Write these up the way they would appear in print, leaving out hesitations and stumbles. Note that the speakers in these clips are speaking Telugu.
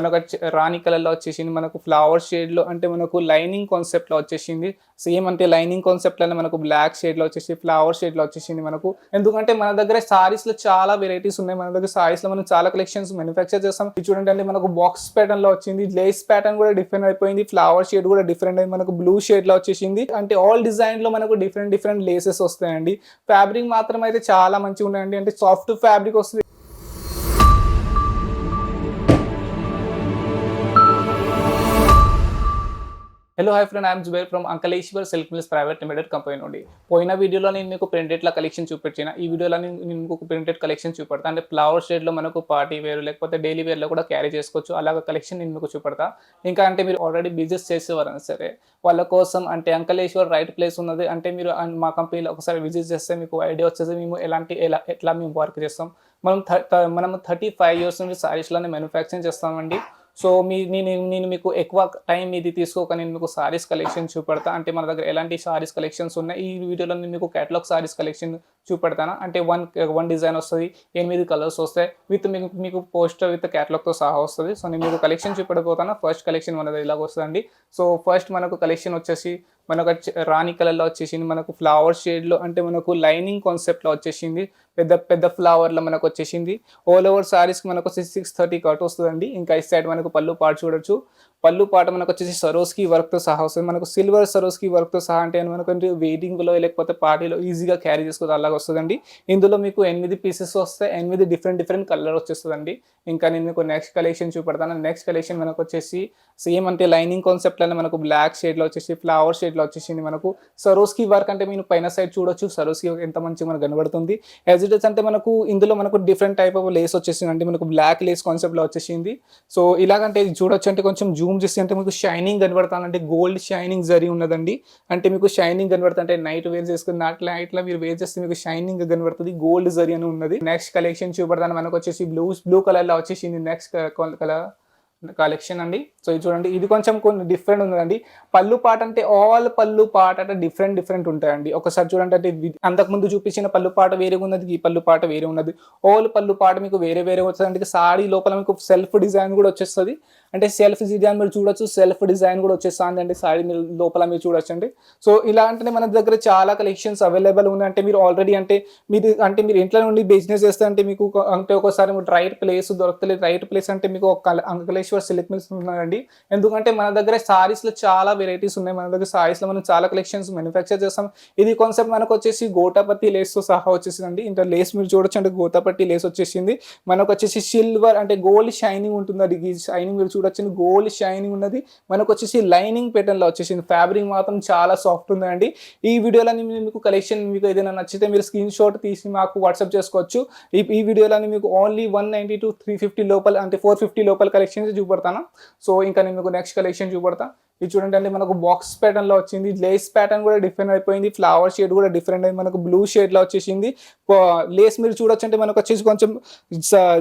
మనకు రాణి కలర్‌లో వచ్చేసింది. మనకు ఫ్లవర్ షేడ్‌లో అంటే మనకు లైనింగ్ కాన్సెప్ట్‌లో వచ్చేసింది. సేమ్ అంటే లైనింగ్ కాన్సెప్ట్‌లోనే మనకు బ్లాక్ షేడ్‌లో వచ్చేసి ఫ్లవర్ షేడ్‌లో వచ్చేసింది మనకు. ఎందుకంటే మన దగ్గర సారీస్‌లో చాలా వెరైటీస్ ఉన్నాయి. మన దగ్గర సారీస్‌లో మనం చాలా కలెక్షన్స్ మ్యానుఫ్యాక్చర్ చేస్తాం. ఇది చూడండి అండి మనకు బాక్స్ ప్యాటర్న్‌లో వచ్చింది. లేస్ ప్యాటర్న్ కూడా డిఫరెంట్ అయిపోయింది. ఫ్లవర్ షేడ్ కూడా డిఫరెంట్ అయింది. మనకు బ్లూ షేడ్‌లో వచ్చేసింది. అంటే ఆల్ డిజైన్‌లో మనకు డిఫరెంట్ లేసెస్ వస్తాయండి. ఫ్యాబ్రిక్ మాత్రం అయితే చాలా మంచిగా ఉన్నాయండి. అంటే సాఫ్ట్ ఫ్యాబ్రిక్ వస్తుంది. Hello hi friend, I'm Zubair from Ankleshwar silk mills private limited company నుండి. పోయిన వీడియోలో నేను మీకు ప్రింటెడ్ల కలెక్షన్ చూపించిన. ఈ వీడియోలో నేను మీకు ప్రింటెడ్ కలెక్షన్ చూపెడతా. అంటే ఫ్లవర్ షేడ్లో మనకు పార్టీ వేర్ లేకపోతే డైలీ వేర్లో కూడా క్యారీ చేసుకోవచ్చు. అలాగ కలెక్షన్ నేను మీకు చూపెడతా. ఇంకా అంటే మీరు ఆల్రెడీ బిజినెస్ చేసేవారని సరే వాళ్ళ కోసం అంటే అంకలేశ్వర్ రైట్ ప్లేస్ ఉన్నది. అంటే మీరు మా కంపెనీలో ఒకసారి విజిట్ చేస్తే మీకు ఐడియా వచ్చేసి మేము ఎట్లా మేము వర్క్ చేస్తాం. మనం 35 ఇయర్స్ నుంచి సారీస్లోనే మ్యానుఫ్యాక్చరింగ్ చేస్తామండి. సో నేను మీకు ఎక్కువ టైం ఇది తీసుకోక నేను మీకు సారీస్ కలెక్షన్ చూపెడతా. అంటే మన దగ్గర ఎలాంటి సారీస్ కలెక్షన్స్ ఉన్నాయి. ఈ వీడియోలో నేను మీకు కేటలాగ్ సారీస్ కలెక్షన్ చూపెడతాను. అంటే వన్ డిజైన్ వస్తుంది, 8 కలర్స్ వస్తాయి. మీకు పోస్టర్ విత్ కేటలాగ్తో సహా వస్తుంది. సో నేను మీకు కలెక్షన్ చూపెడబోతాను. ఫస్ట్ కలెక్షన్ మనది ఇలాగ వస్తుందండి. సో ఫస్ట్ మనకు కలెక్షన్ వచ్చేసి మనకు రాణి కలర్లో వచ్చేసింది. మనకు ఫ్లవర్ షేడ్లో అంటే మనకు లైనింగ్ కాన్సెప్ట్లో వచ్చేసింది. పెద్ద ఫ్లవర్లో మనకు వచ్చేసింది. ఆల్ ఓవర్ సారీస్కి మనకు వచ్చేసి 630 కట్ వస్తుందండి. ఇంకా ఈ సైడ్ మనకు పళ్ళు పాటు చూడొచ్చు. పళ్ళు పాట మనకు వచ్చేసి సరోస్కి వర్క్తో సహా వస్తుంది. మనకు సిల్వర్ సరోస్కి వర్క్తో సహా అంటే మనకు వెయిటింగ్లో లేకపోతే పార్టీలో ఈజీగా క్యారీ చేసుకోవచ్చు అలాగ వస్తుందండి. ఇందులో మీకు 8 పీసెస్ వస్తాయి. 8 డిఫరెంట్ కలర్ వచ్చేస్తుందండి. ఇంకా నేను మీకు నెక్స్ట్ కలెక్షన్ చూపెడతాను. నెక్స్ట్ కలెక్షన్ మనకు వచ్చేసి సేమ్ అంటే లైనింగ్ కాన్సెప్ట్లోనే మనకు బ్లాక్ షేడ్లో వచ్చేసి ఫ్లవర్ షేడ్లో వచ్చేసింది. మనకు సరోస్కి వర్క్ అంటే మీరు పైన సైడ్ చూడొచ్చు. సరోస్కి ఎంత మంచిగా మనకు కనబడుతుంది. యాజ్ ఇట్ ఇస్ అంటే మనకు ఇందులో మనకు డిఫరెంట్ టైప్ ఆఫ్ లేస్ వచ్చేసింది. అంటే మనకు బ్లాక్ లేస్ కాన్సెప్ట్లో వచ్చేసింది. సో ఇలాగంటే ఇది చూడొచ్చు. అంటే కొంచెం జూమ్ చేసి అంటే మీకు షైనింగ్ కనబడతాను. అంటే గోల్డ్ షైనింగ్ జరీ ఉన్నదండి. అంటే మీకు షైనింగ్ కనబడుతుంది. అంటే నైట్ వేర్ చేసుకుని నైట్లో మీరు వేర్ చేస్తే మీకు షైనింగ్ కనబడుతుంది. గోల్డ్ జరీ అని ఉన్నది. నెక్స్ట్ కలెక్షన్ చూపెడతాను. మనకు వచ్చేసి బ్లూ కలర్లో వచ్చేసింది నెక్స్ట్ కలర్ కలెక్షన్ అండి. సో ఇది చూడండి, ఇది కొంచెం కొన్ని డిఫరెంట్ ఉందండి. పళ్ళు పాట అంటే ఆల్ పళ్ళు పాట అంటే డిఫరెంట్ ఉంటాయండి. ఒకసారి చూడండి, అంటే అంతకుముందు చూపించిన పళ్ళు పాట వేరే ఉన్నది, ఈ పళ్ళు పాట వేరే ఉన్నది. ఆల్ పళ్ళు పాట మీకు వేరే వస్తుంది. అంటే సారీ లోపల మీకు సెల్ఫ్ డిజైన్ కూడా వచ్చేస్తుంది. అంటే సెల్ఫ్ డిజైన్ మీరు చూడొచ్చు. సెల్ఫ్ డిజైన్ కూడా వచ్చేస్తుంది అంటే సారీ లోపల మీరు చూడొచ్చు అండి. సో ఇలా అంటే మన దగ్గర చాలా కలెక్షన్స్ అవైలబుల్ ఉన్నాయి. అంటే మీరు ఆల్రెడీ అంటే మీరు ఇంట్లో నుండి బిజినెస్ చేస్తే అంటే మీకు అంటే ఒకసారి రైట్ ప్లేస్ దొరకలేదు. రైట్ ప్లేస్ అంటే మీకు అంకలేశ్వర్ సిల్క్ మిల్స్ ఉన్నాయండి. ఎందుకంటే మన దగ్గర సారీస్లో చాలా వెరైటీస్ ఉన్నాయి. మన దగ్గర సారీస్లో మనం చాలా కలెక్షన్స్ మ్యానుఫ్యాక్చర్ చేస్తాం. ఇది కాన్సెప్ట్ మనకు వచ్చేసి గోటాపత్తి లేస్తో సహా వచ్చేసిందండి. ఇంత లేస్ మీరు చూడొచ్చు. అంటే గోటాపత్తి లేస్ వచ్చేసింది. మనకు వచ్చేసి సిల్వర్ అంటే గోల్డ్ షైనింగ్ ఉంటుంది. అది షైనింగ్ మీరు చూడొచ్చు. గోల్డ్ షైనింగ్ ఉన్నది. మనకు వచ్చేసి లైనింగ్ ప్యాటర్న్లో వచ్చేసింది. ఫ్యాబ్రిక్ మాత్రం చాలా సాఫ్ట్ ఉందండి. ఈ వీడియోలో మీకు కలెక్షన్ మీకు ఏదైనా నచ్చితే మీరు స్క్రీన్ షాట్ తీసి మాకు వాట్సాప్ చేసుకోవచ్చు. ఈ వీడియోలో మీకు ఓన్లీ 190 to 350 లోపల అంటే 450 లోపల కలెక్షన్స్ చూపెడతాను. సో ఇంకా నేను మీకు నెక్స్ట్ కలెక్షన్ చూపెడతా. ఇది చూడండి అంటే మనకు బాక్స్ ప్యాటర్న్లో వచ్చింది. లేస్ ప్యాటర్న్ కూడా డిఫరెంట్ అయిపోయింది. ఫ్లవర్ షేడ్ కూడా డిఫరెంట్ అయింది. మనకు బ్లూ షేడ్లో వచ్చేసింది. లేస్ మీరు చూడొచ్చు. అంటే మనకు వచ్చేసి కొంచెం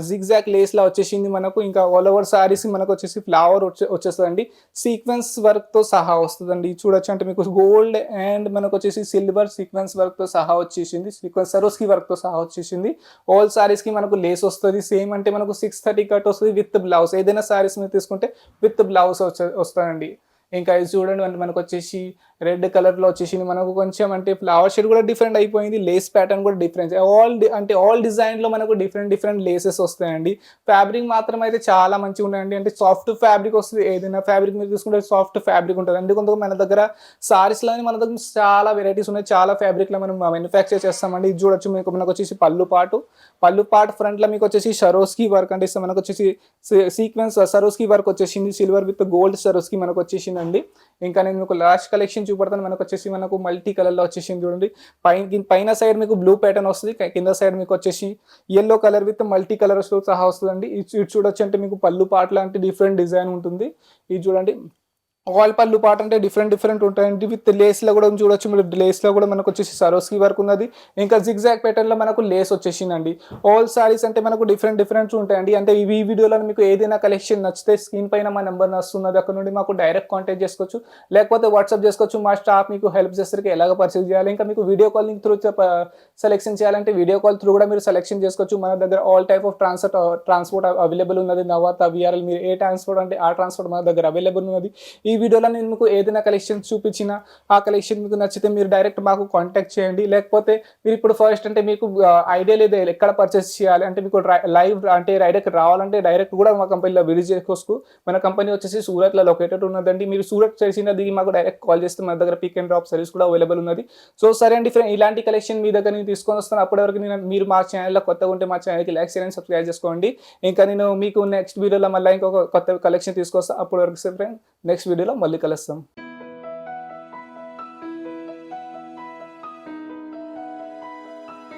జిగ్జాగ్ లేస్లా వచ్చేసింది. మనకు ఇంకా ఆల్ ఓవర్ సారీస్ మనకు వచ్చేసి ఫ్లవర్ వచ్చేస్తుందండి. సీక్వెన్స్ వర్క్తో సహా వస్తుందండి. చూడొచ్చు. అంటే మీకు గోల్డ్ అండ్ మనకు వచ్చేసి సిల్వర్ సీక్వెన్స్ వర్క్తో సహా వచ్చేసింది. సీక్వెన్స్ సరోస్కి వర్క్తో సహా వచ్చేసింది. ఆల్ సారీస్కి మనకు లేస్ వస్తుంది. సేమ్ అంటే మనకు 630 కట్ వస్తుంది విత్ బ్లౌజ్. ఏదైనా సారీస్ మీరు తీసుకుంటే విత్ బ్లౌజ్ వస్తుందండి. ఇంకా ఇది చూడండి, అంటే మనకు వచ్చేసి రెడ్ కలర్లో వచ్చేసింది. మనకు కొంచెం అంటే ఫ్లవర్ షేడ్ కూడా డిఫరెంట్ అయిపోయింది. లేస్ ప్యాటర్న్ కూడా డిఫరెంట్. ఆల్ డిజైన్లో మనకు డిఫరెంట్ లేసెస్ వస్తాయండి. ఫ్యాబ్రిక్ మాత్రం అయితే చాలా మంచిగా ఉన్నాయండి. అంటే సాఫ్ట్ ఫ్యాబ్రిక్ వస్తుంది. ఏదైనా ఫ్యాబ్రిక్ మీరు తీసుకుంటే సాఫ్ట్ ఫ్యాబ్రిక్ ఉంటుంది. ఎందుకంటే మన దగ్గర సారీస్లోని మన దగ్గర చాలా వెరైటీస్ ఉన్నాయి. చాలా ఫ్యాబ్రిక్లో మనం మ్యానుఫ్యాక్చర్ చేస్తామండి. ఇది చూడొచ్చు. మనకు వచ్చేసి పళ్ళు పాటు ఫ్రంట్లో మీకు వచ్చేసి సరోస్కి వర్క్ అంటే మనకు వచ్చేసి సీక్వెన్స్ సరోస్కి వర్క్ వచ్చేసింది. సిల్వర్ విత్ గోల్డ్ సరోస్కి మనకు వచ్చేసిందండి. ఇంకా నేను మీకు లాస్ట్ కలెక్షన్ చూపెడతాను. మనకు వచ్చేసి మనకు మల్టీ కలర్లో వచ్చేసింది. చూడండి, పైన సైడ్ మీకు బ్లూ ప్యాటర్న్ వస్తుంది. కింద సైడ్ మీకు వచ్చేసి yellow colour with multi colours సహా వస్తుందండి. ఇది చూడొచ్చు. అంటే మీకు పళ్ళు పాట లాంటి డిఫరెంట్ డిజైన్ ఉంటుంది. ఇది చూడండి, ఆల్ పళ్ళు పాట అంటే డిఫరెంట్ ఉంటాయండి. విత్ లేస్‌లో కూడా చూడొచ్చు మీరు. లేస్‌లో కూడా మనకు వచ్చేసి సరోస్కి వర్క్ ఉన్నది. ఇంకా జిగ్‌జాగ్ ప్యాటర్న్‌లో మనకు లేస్ వచ్చేసిందండి. ఆల్ సారీస్ అంటే మనకు డిఫరెంట్ ఉంటాయండి. అంటే ఈ వీడియోలో మీకు ఏదైనా కలెక్షన్ నచ్చితే స్క్రీన్ పైన మా నెంబర్ వస్తున్నది. అక్కడ నుండి మాకు డైరెక్ట్ కాంటాక్ట్ చేసుకోవచ్చు. లేకపోతే వాట్సాప్ చేసుకోవచ్చు. మా స్టాఫ్ మీకు హెల్ప్ చేస్తారు ఎలాగ పర్చేస్ చేయాలి. ఇంకా మీకు వీడియో కాలింగ్ త్రూ సెలెక్షన్ చేయాలంటే వీడియో కాల్ త్రూ కూడా మీరు సెలెక్షన్ చేసుకోవచ్చు. మన దగ్గర all type of transport available ఉన్నది. నవాత, వీఆర్ఎల్ మీరు ఏ ట్రాన్స్‌పోర్ట్ అంటే ఆ ట్రాన్స్‌పోర్ట్ మన దగ్గర అవైలబుల్ ఉన్నది. ఈ వీడియోలో నేను మీకు ఏదైనా కలెక్షన్ చూపించినా ఆ కలెక్షన్ మీకు నచ్చితే మీరు డైరెక్ట్ మాకు కాంటాక్ట్ చేయండి. లేకపోతే మీరు ఇప్పుడు ఫస్ట్ అంటే మీకు ఐడియా లేదు ఎక్కడ పర్చేస్ చేయాలి అంటే మీకు లైవ్ అంటే డైరెక్ట్ రావాలంటే డైరెక్ట్ కూడా మా కంపెనీలో విజిట్ చేసుకోవచ్చు. మన కంపెనీ వచ్చేసి సూరత్‌లో లొకేటెడ్ ఉన్నదండి. మీరు సూరత్ చేసినది మాకు డైరెక్ట్ కాల్ చేస్తే మన దగ్గర పిక్ అండ్ డ్రాప్ సర్వీస్ కూడా అవైలబుల్ ఉన్నది. సో సరే అండి ఫ్రెండ్, ఇలాంటి కలెక్షన్ మీ దగ్గర నేను తీసుకొని వస్తాను. అప్పటి వరకు మీరు మా ఛానల్‌లో కొత్తగా ఉంటే మా ఛానల్‌కి లైక్ చేయండి, సబ్స్క్రైబ్ చేసుకోండి. ఇంకా నేను మీకు నెక్స్ట్ వీడియోలో మళ్ళీ ఇంకొక కొత్త కలెక్షన్ తీసుకొస్తాను. అప్పటి వరకు ఫ్రెండ్ నెక్స్ట్ వీడియోలో మళ్ళీ కలుస్తాం.